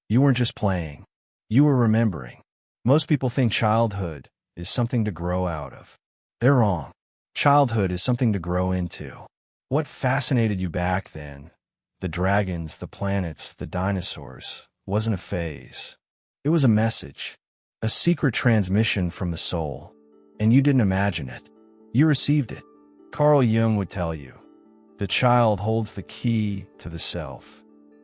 You weren't just playing. You were remembering. Most people think childhood is something to grow out of. They're wrong. Childhood is something to grow into. What fascinated you back then, the dragons, the planets, the dinosaurs, wasn't a phase. It was a message, a secret transmission from the soul, and you didn't imagine it. You received it. Carl Jung would tell you, the child holds the key to the self,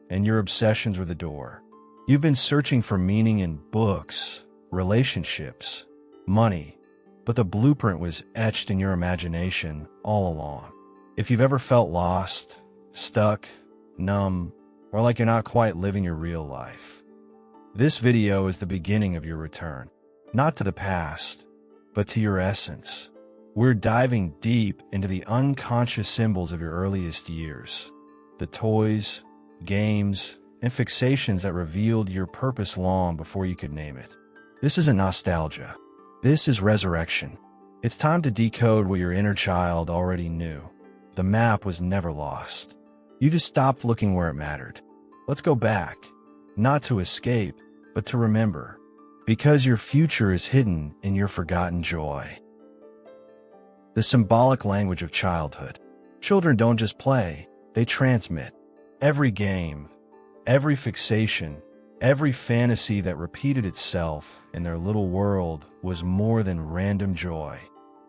and your obsessions are the door. You've been searching for meaning in books, relationships, money, but the blueprint was etched in your imagination all along. If you've ever felt lost, stuck, numb, or like you're not quite living your real life, this video is the beginning of your return, not to the past, but to your essence. We're diving deep into the unconscious symbols of your earliest years, the toys, games, and fixations that revealed your purpose long before you could name it. This isn't nostalgia. This is resurrection. It's time to decode what your inner child already knew. The map was never lost. You just stopped looking where it mattered. Let's go back, not to escape, but to remember, because your future is hidden in your forgotten joy. The symbolic language of childhood. Children don't just play, they transmit. Every game, every fixation, every fantasy that repeated itself in their little world was more than random joy.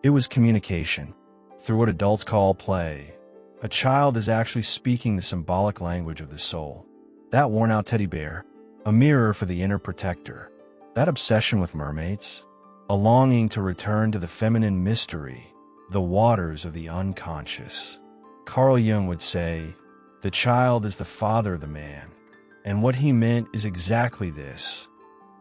It was communication. Through what adults call play, a child is actually speaking the symbolic language of the soul. That worn-out teddy bear, a mirror for the inner protector. That obsession with mermaids, a longing to return to the feminine mystery, the waters of the unconscious. Carl Jung would say, the child is the father of the man. And what he meant is exactly this.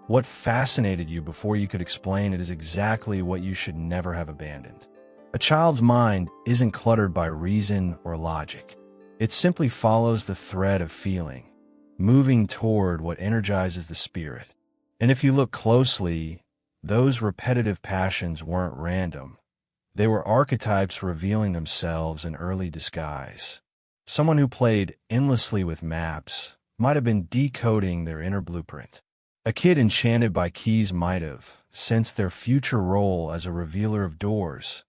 What fascinated you before you could explain it is exactly what you should never have abandoned. A child's mind isn't cluttered by reason or logic. It simply follows the thread of feeling, moving toward what energizes the spirit. And if you look closely, those repetitive passions weren't random. They were archetypes revealing themselves in early disguise. Someone who played endlessly with maps might have been decoding their inner blueprint. A kid enchanted by keys might have sensed their future role as a revealer of doors,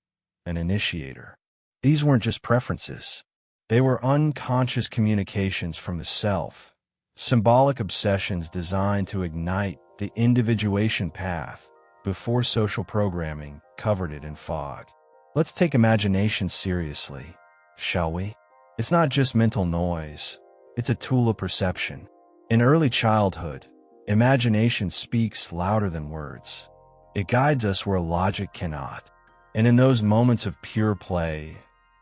an initiator. These weren't just preferences. They were unconscious communications from the self, symbolic obsessions designed to ignite the individuation path before social programming covered it in fog. Let's take imagination seriously, shall we? It's not just mental noise. It's a tool of perception. In early childhood, imagination speaks louder than words. It guides us where logic cannot. And in those moments of pure play,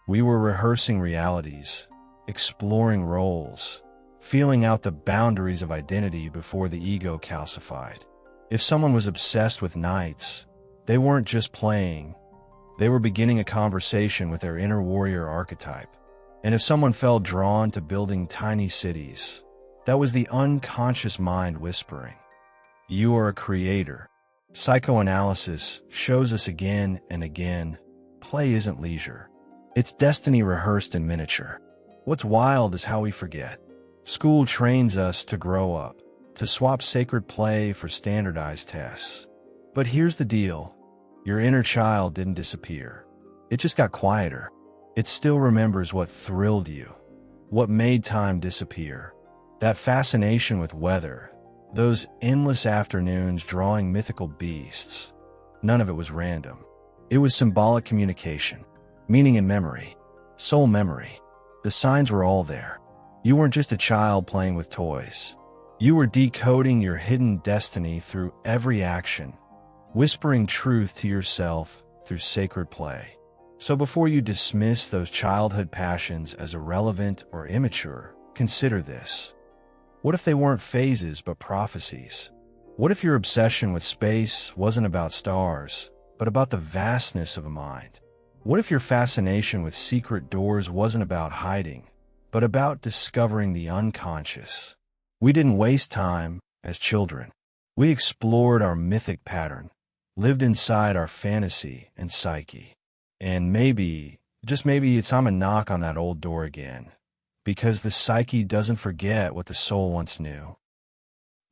we were rehearsing realities, exploring roles, feeling out the boundaries of identity before the ego calcified. If someone was obsessed with knights, they weren't just playing. They were beginning a conversation with their inner warrior archetype. And if someone felt drawn to building tiny cities, that was the unconscious mind whispering, you are a creator. Psychoanalysis shows us again and again, play isn't leisure. It's destiny rehearsed in miniature. What's wild is how we forget. School trains us to grow up, to swap sacred play for standardized tests. But here's the deal. Your inner child didn't disappear. It just got quieter. It still remembers what thrilled you, what made time disappear. That fascination with weather, those endless afternoons drawing mythical beasts. None of it was random. It was symbolic communication, meaning and memory, soul memory. The signs were all there. You weren't just a child playing with toys. You were decoding your hidden destiny through every action, whispering truth to yourself through sacred play. So before you dismiss those childhood passions as irrelevant or immature, consider this. What if they weren't phases but prophecies? What if your obsession with space wasn't about stars, but about the vastness of a mind? What if your fascination with secret doors wasn't about hiding, but about discovering the unconscious? We didn't waste time as children. We explored our mythic pattern, lived inside our fantasy and psyche. And maybe, just maybe, it's time to knock on that old door again, because the psyche doesn't forget what the soul once knew.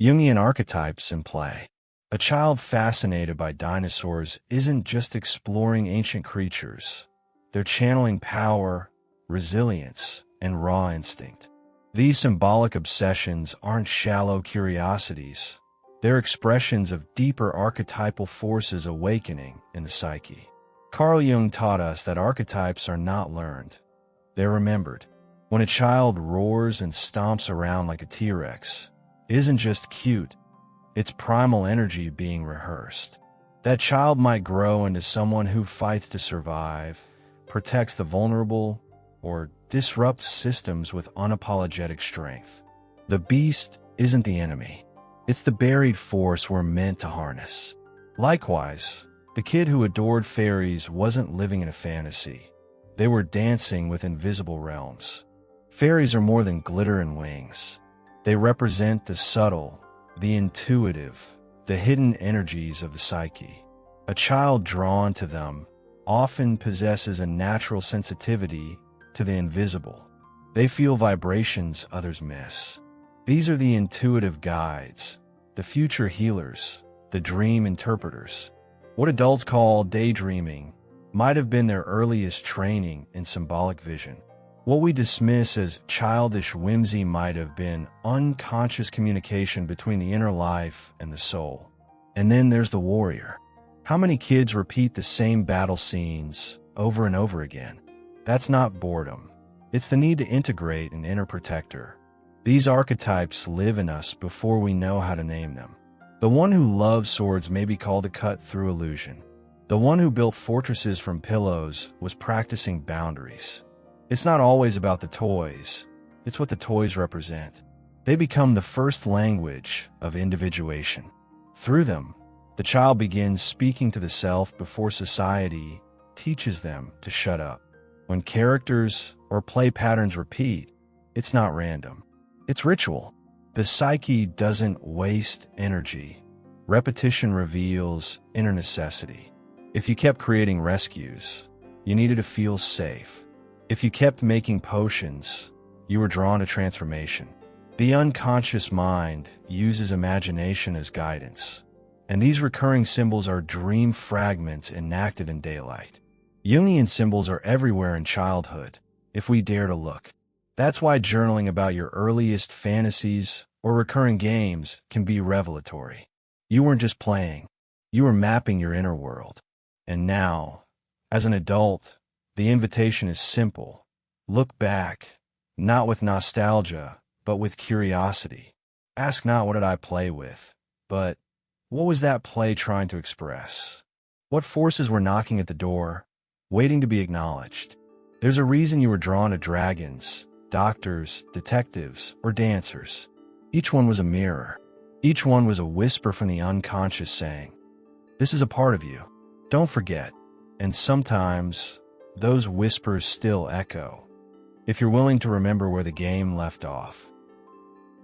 Jungian archetypes in play. A child fascinated by dinosaurs isn't just exploring ancient creatures. They're channeling power, resilience, and raw instinct. These symbolic obsessions aren't shallow curiosities. They're expressions of deeper archetypal forces awakening in the psyche. Carl Jung taught us that archetypes are not learned. They're remembered. When a child roars and stomps around like a T-Rex, it isn't just cute. It's primal energy being rehearsed. That child might grow into someone who fights to survive, protects the vulnerable, or disrupts systems with unapologetic strength. The beast isn't the enemy. It's the buried force we're meant to harness. Likewise, the kid who adored fairies wasn't living in a fantasy. They were dancing with invisible realms. Fairies are more than glitter and wings. They represent the subtle, the intuitive, the hidden energies of the psyche. A child drawn to them often possesses a natural sensitivity to the invisible. They feel vibrations others miss. These are the intuitive guides, the future healers, the dream interpreters. What adults call daydreaming might have been their earliest training in symbolic vision. What we dismiss as childish whimsy might have been unconscious communication between the inner life and the soul. And then there's the warrior. How many kids repeat the same battle scenes over and over again? That's not boredom. It's the need to integrate an inner protector. These archetypes live in us before we know how to name them. The one who loves swords may be called a cut-through illusion. The one who built fortresses from pillows was practicing boundaries. It's not always about the toys. It's what the toys represent. They become the first language of individuation. Through them, the child begins speaking to the self before society teaches them to shut up. When characters or play patterns repeat, it's not random. It's ritual. The psyche doesn't waste energy. Repetition reveals inner necessity. If you kept creating rescues, you needed to feel safe. If you kept making potions, you were drawn to transformation. The unconscious mind uses imagination as guidance, and these recurring symbols are dream fragments enacted in daylight. Jungian symbols are everywhere in childhood, if we dare to look. That's why journaling about your earliest fantasies or recurring games can be revelatory. You weren't just playing, you were mapping your inner world. And now, as an adult, the invitation is simple. Look back, not with nostalgia, but with curiosity. Ask not what did I play with, but what was that play trying to express? What forces were knocking at the door, waiting to be acknowledged? There's a reason you were drawn to dragons, doctors, detectives, or dancers. Each one was a mirror. Each one was a whisper from the unconscious saying, "This is a part of you. Don't forget." And sometimes, those whispers still echo, if you're willing to remember where the game left off.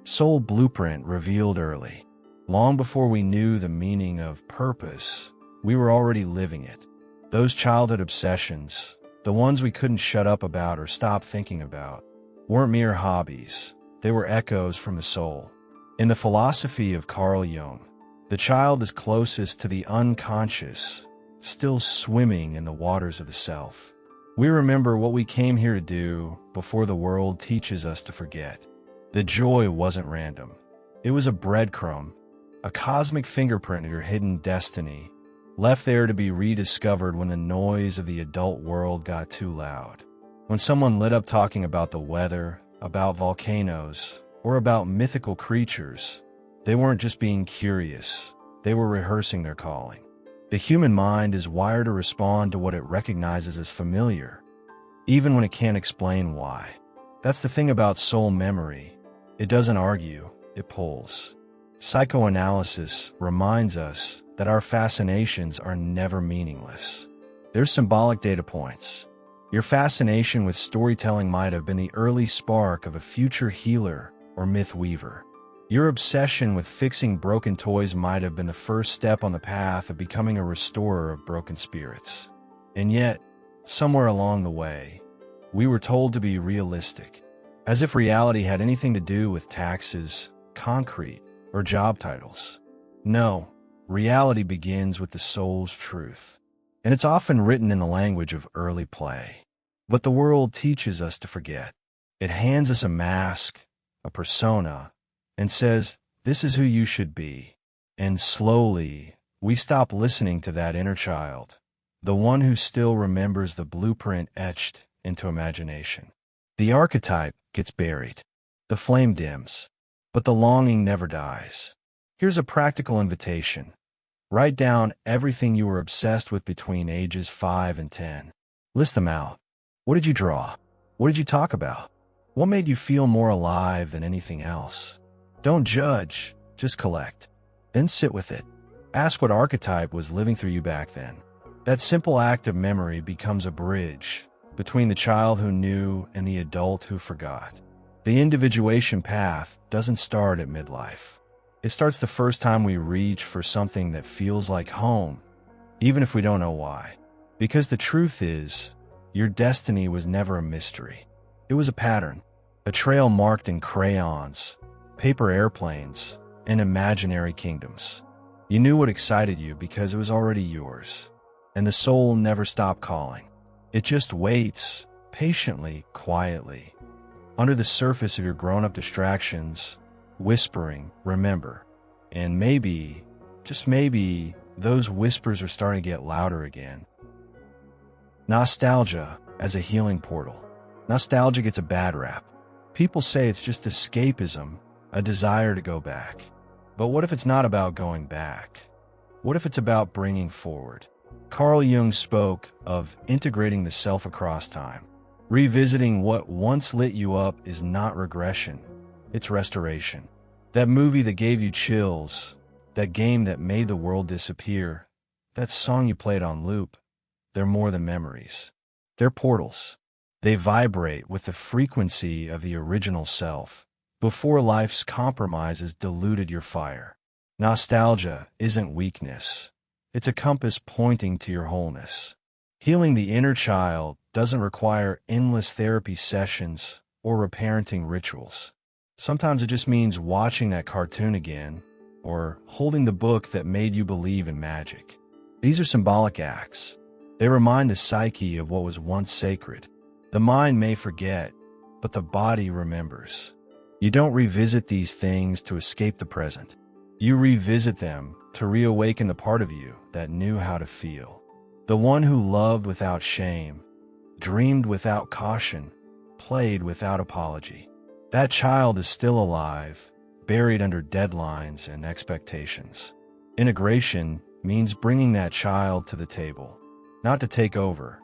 Soul Blueprint revealed early. Long before we knew the meaning of purpose, we were already living it. Those childhood obsessions, the ones we couldn't shut up about or stop thinking about, weren't mere hobbies. They were echoes from the soul. In the philosophy of Carl Jung, the child is closest to the unconscious, still swimming in the waters of the self. We remember what we came here to do before the world teaches us to forget. The joy wasn't random. It was a breadcrumb, a cosmic fingerprint of your hidden destiny, left there to be rediscovered when the noise of the adult world got too loud. When someone lit up talking about the weather, about volcanoes, or about mythical creatures, they weren't just being curious, they were rehearsing their calling. The human mind is wired to respond to what it recognizes as familiar, even when it can't explain why. That's the thing about soul memory. It doesn't argue, it pulls. Psychoanalysis reminds us that our fascinations are never meaningless. They're symbolic data points. Your fascination with storytelling might have been the early spark of a future healer or myth weaver. Your obsession with fixing broken toys might have been the first step on the path of becoming a restorer of broken spirits. And yet, somewhere along the way, we were told to be realistic, as if reality had anything to do with taxes, concrete, or job titles. No, reality begins with the soul's truth, and it's often written in the language of early play. But the world teaches us to forget. It hands us a mask, a persona, and says, "This is who you should be." And slowly, we stop listening to that inner child, the one who still remembers the blueprint etched into imagination. The archetype gets buried. The flame dims, but the longing never dies. Here's a practical invitation. Write down everything you were obsessed with between ages 5 and 10. List them out. What did you draw? What did you talk about? What made you feel more alive than anything else? Don't judge, just collect. Then sit with it. Ask what archetype was living through you back then. That simple act of memory becomes a bridge between the child who knew and the adult who forgot. The individuation path doesn't start at midlife. It starts the first time we reach for something that feels like home, even if we don't know why. Because the truth is, your destiny was never a mystery. It was a pattern, a trail marked in crayons, paper airplanes, and imaginary kingdoms. You knew what excited you because it was already yours, and the soul never stopped calling. It just waits, patiently, quietly, under the surface of your grown-up distractions, whispering, "Remember." And maybe, just maybe, those whispers are starting to get louder again. Nostalgia as a healing portal. Nostalgia gets a bad rap. People say it's just escapism, a desire to go back. But what if it's not about going back? What if it's about bringing forward? Carl Jung spoke of integrating the self across time. Revisiting what once lit you up is not regression, it's restoration. That movie that gave you chills, that game that made the world disappear, that song you played on loop, they're more than memories. They're portals. They vibrate with the frequency of the original self, before life's compromises diluted your fire. Nostalgia isn't weakness. It's a compass pointing to your wholeness. Healing the inner child doesn't require endless therapy sessions or reparenting rituals. Sometimes it just means watching that cartoon again, or holding the book that made you believe in magic. These are symbolic acts. They remind the psyche of what was once sacred. The mind may forget, but the body remembers. You don't revisit these things to escape the present. You revisit them to reawaken the part of you that knew how to feel. The one who loved without shame, dreamed without caution, played without apology. That child is still alive, buried under deadlines and expectations. Integration means bringing that child to the table, not to take over,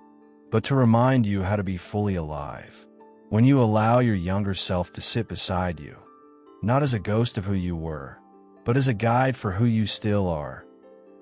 but to remind you how to be fully alive. When you allow your younger self to sit beside you, not as a ghost of who you were, but as a guide for who you still are,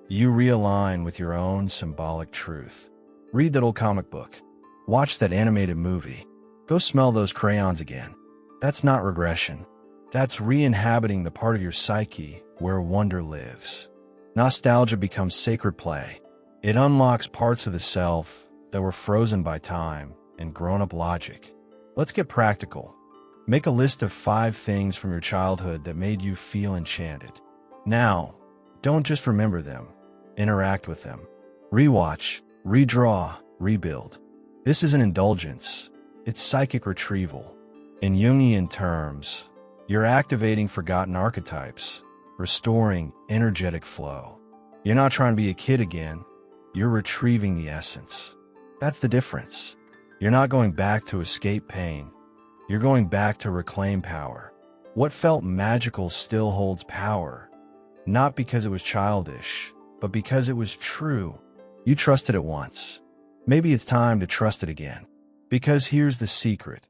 you realign with your own symbolic truth. Read that old comic book. Watch that animated movie. Go smell those crayons again. That's not regression. That's re-inhabiting the part of your psyche where wonder lives. Nostalgia becomes sacred play. It unlocks parts of the self that were frozen by time and grown-up logic. Let's get practical. Make a list of 5 things from your childhood that made you feel enchanted. Now, don't just remember them. Interact with them. Rewatch, redraw, rebuild. This isn't indulgence. It's psychic retrieval. In Jungian terms, you're activating forgotten archetypes, restoring energetic flow. You're not trying to be a kid again. You're retrieving the essence. That's the difference. You're not going back to escape pain. You're going back to reclaim power. What felt magical still holds power, not because it was childish, but because it was true. You trusted it once. Maybe it's time to trust it again. Because here's the secret.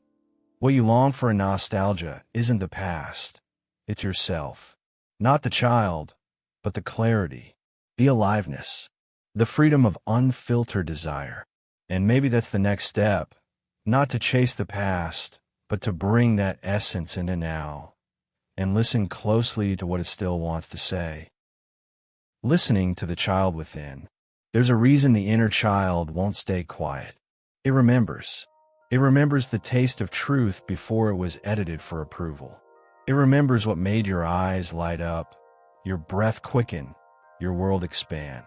What you long for in nostalgia isn't the past. It's yourself. Not the child, but the clarity, the aliveness, the freedom of unfiltered desire. And maybe that's the next step, not to chase the past, but to bring that essence into now and listen closely to what it still wants to say. Listening to the child within. There's a reason the inner child won't stay quiet. It remembers. It remembers the taste of truth before it was edited for approval. It remembers what made your eyes light up, your breath quicken, your world expand.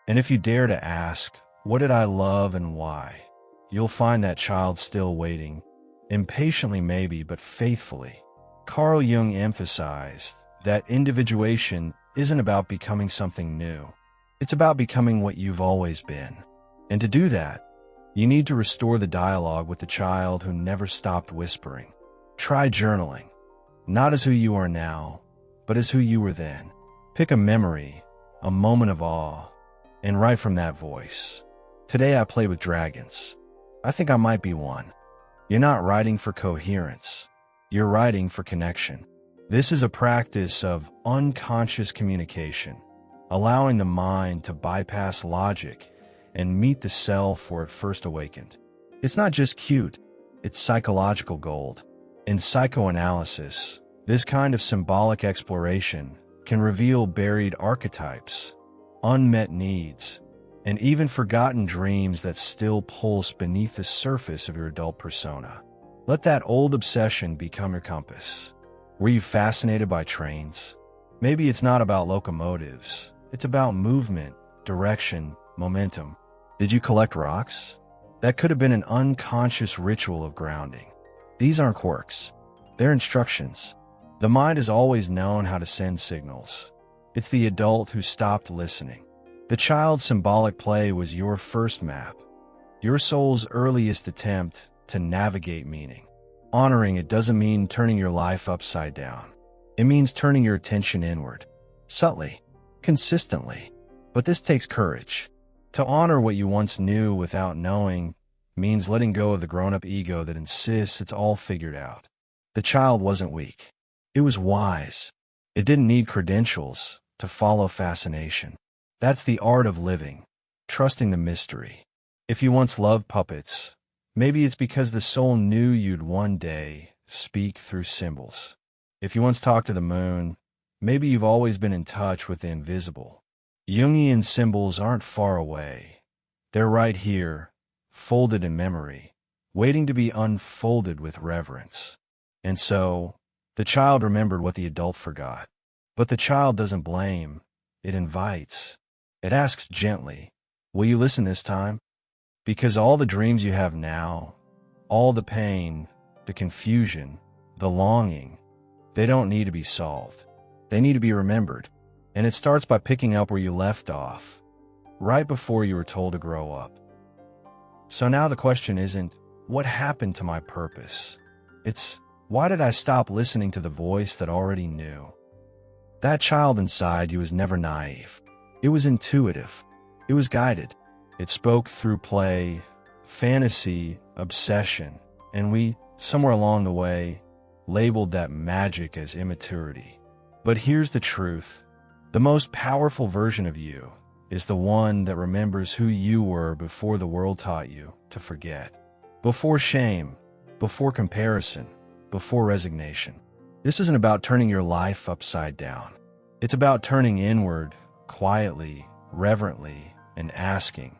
And if you dare to ask, what did I love and why? You'll find that child still waiting, impatiently maybe, but faithfully. Carl Jung emphasized that individuation isn't about becoming something new. It's about becoming what you've always been. And to do that, you need to restore the dialogue with the child who never stopped whispering. Try journaling, not as who you are now, but as who you were then. Pick a memory, a moment of awe, and write from that voice. Today I played with dragons. I think I might be one. You're not writing for coherence. You're writing for connection. This is a practice of unconscious communication, allowing the mind to bypass logic and meet the self where it first awakened. It's not just cute, it's psychological gold. In psychoanalysis, this kind of symbolic exploration can reveal buried archetypes, unmet needs, and even forgotten dreams that still pulse beneath the surface of your adult persona. Let that old obsession become your compass. Were you fascinated by trains? Maybe it's not about locomotives. It's about movement, direction, momentum. Did you collect rocks? That could have been an unconscious ritual of grounding. These aren't quirks. They're instructions. The mind has always known how to send signals. It's the adult who stopped listening. The child's symbolic play was your first map, your soul's earliest attempt to navigate meaning. Honoring it doesn't mean turning your life upside down. It means turning your attention inward, subtly, consistently. But this takes courage. To honor what you once knew without knowing means letting go of the grown-up ego that insists it's all figured out. The child wasn't weak. It was wise. It didn't need credentials to follow fascination. That's the art of living, trusting the mystery. If you once loved puppets, maybe it's because the soul knew you'd one day speak through symbols. If you once talked to the moon, maybe you've always been in touch with the invisible. Jungian symbols aren't far away. They're right here, folded in memory, waiting to be unfolded with reverence. And so, the child remembered what the adult forgot. But the child doesn't blame, it invites. It asks gently, will you listen this time? Because all the dreams you have now, all the pain, the confusion, the longing, they don't need to be solved. They need to be remembered. And it starts by picking up where you left off, right before you were told to grow up. So now the question isn't, what happened to my purpose? It's, why did I stop listening to the voice that already knew? That child inside you was never naive. It was intuitive. It was guided. It spoke through play, fantasy, obsession, and we, somewhere along the way, labeled that magic as immaturity. But here's the truth. The most powerful version of you is the one that remembers who you were before the world taught you to forget. Before shame, before comparison, before resignation. This isn't about turning your life upside down. It's about turning inward, quietly, reverently, and asking,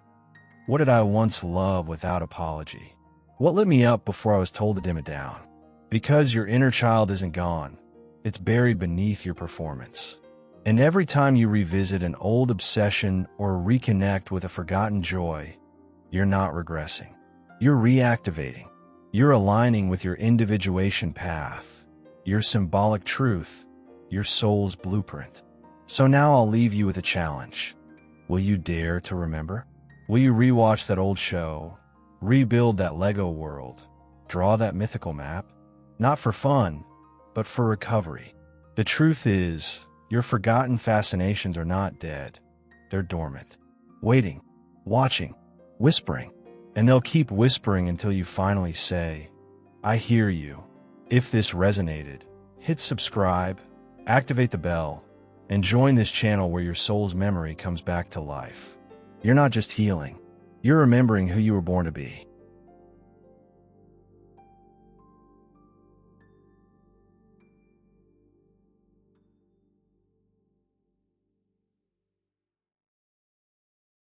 what did I once love without apology? What lit me up before I was told to dim it down? Because your inner child isn't gone. It's buried beneath your performance. And every time you revisit an old obsession or reconnect with a forgotten joy, you're not regressing. You're reactivating. You're aligning with your individuation path, your symbolic truth, your soul's blueprint. So now I'll leave you with a challenge. Will you dare to remember? Will you rewatch that old show, rebuild that Lego world, draw that mythical map? Not for fun, but for recovery. The truth is, your forgotten fascinations are not dead. They're dormant, waiting, watching, whispering. And they'll keep whispering until you finally say, I hear you. If this resonated, hit subscribe, activate the bell, and join this channel where your soul's memory comes back to life. You're not just healing, you're remembering who you were born to be.